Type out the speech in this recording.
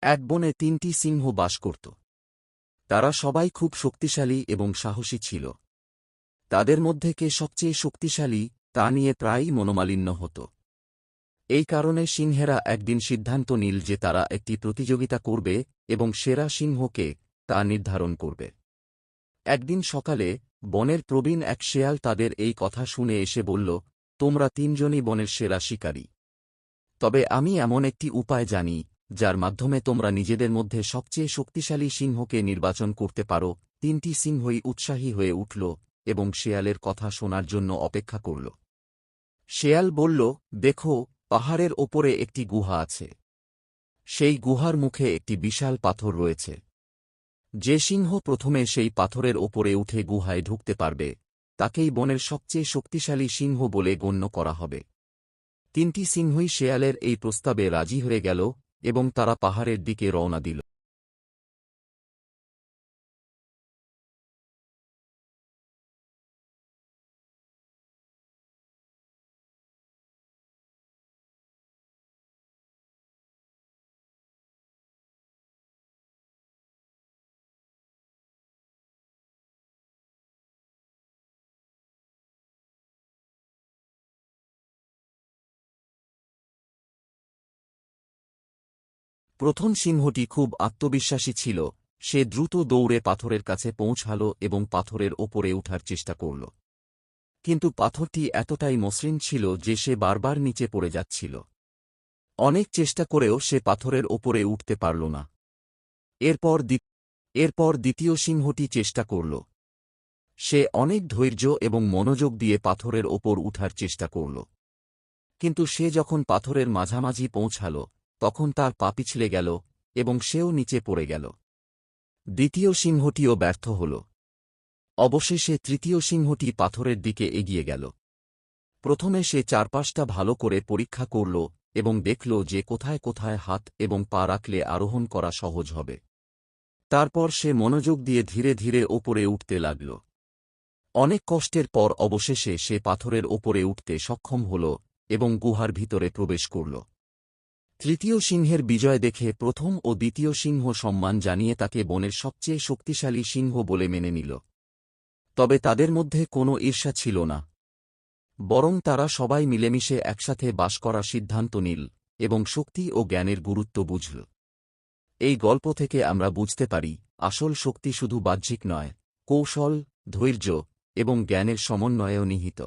এক বনে ৩টি সিংহ বাস করত। তারা সবাই খুব শক্তিশালী এবং সাহসী ছিল। তাদের মধ্যে কে সবচেয়ে শক্তিশালী তা নিয়ে প্রায়ই মনোমালিন্য হতো। এই কারণে সিংহেরা একদিন সিদ্ধান্ত নিল যে তারা একটি প্রতিযোগিতা করবে এবং সেরা সিংহকে তা নির্ধারণ করবে। একদিন সকালে বনের প্রবীণ এক শেয়াল তাদের এই কথা শুনে এসে বলল, তোমরা তিনজনই বনের সেরা শিকারী। তবে আমি এমন একটি উপায় জানি যার মাধ্যমে তোমরা নিজেদের মধ্যে সবচেয়ে শক্তিশালী সিংহকে নির্বাচন করতে পারো। ৩টি সিংহই উৎসাহী হয়ে উঠল এবং শেয়ালের কথা শোনার জন্য অপেক্ষা করল। শেয়াল বলল, দেখো, পাহাড়ের ওপরে একটি গুহা আছে। সেই গুহার মুখে একটি বিশাল পাথর রয়েছে। যে সিংহ প্রথমে সেই পাথরের ওপরে উঠে গুহায় ঢুকতে পারবে তাকেই বনের সবচেয়ে শক্তিশালী সিংহ বলে গণ্য করা হবে। ৩টি সিংহই শেয়ালের এই প্রস্তাবে রাজি হয়ে গেল এবং তারা পাহাড়ের দিকে রওনা দিল। প্রথম সিংহটি খুব আত্মবিশ্বাসী ছিল। সে দ্রুত দৌড়ে পাথরের কাছে পৌঁছাল এবং পাথরের ওপরে উঠার চেষ্টা করল। কিন্তু পাথরটি এতটাই মসৃণ ছিল যে সে বারবার নিচে পড়ে যাচ্ছিল। অনেক চেষ্টা করেও সে পাথরের ওপরে উঠতে পারল না। এরপর দ্বিতীয় সিংহটি চেষ্টা করল। সে অনেক ধৈর্য এবং মনোযোগ দিয়ে পাথরের ওপর উঠার চেষ্টা করল। কিন্তু সে যখন পাথরের মাঝামাঝি পৌঁছাল তখন তার পা পিছলে গেল এবং সেও নিচে পড়ে গেল। দ্বিতীয় সিংহটিও ব্যর্থ হল। অবশেষে তৃতীয় সিংহটি পাথরের দিকে এগিয়ে গেল। প্রথমে সে চারপাশটা ভালো করে পরীক্ষা করল এবং দেখল যে কোথায় কোথায় হাত এবং পা রাখলে আরোহণ করা সহজ হবে। তারপর সে মনোযোগ দিয়ে ধীরে ধীরে ওপরে উঠতে লাগল। অনেক কষ্টের পর অবশেষে সে পাথরের ওপরে উঠতে সক্ষম হল এবং গুহার ভিতরে প্রবেশ করল। তৃতীয় সিংহের বিজয় দেখে প্রথম ও দ্বিতীয় সিংহ সম্মান জানিয়ে তাকে বনের সবচেয়ে শক্তিশালী সিংহ বলে মেনে নিল। তবে তাদের মধ্যে কোনো ঈর্ষা ছিল না, বরং তারা সবাই মিলেমিশে একসাথে বাস করার সিদ্ধান্ত নিল এবং শক্তি ও জ্ঞানের গুরুত্ব বুঝল। এই গল্প থেকে আমরা বুঝতে পারি, আসল শক্তি শুধু বাহ্যিক নয়, কৌশল, ধৈর্য এবং জ্ঞানের সমন্বয়েও নিহিত।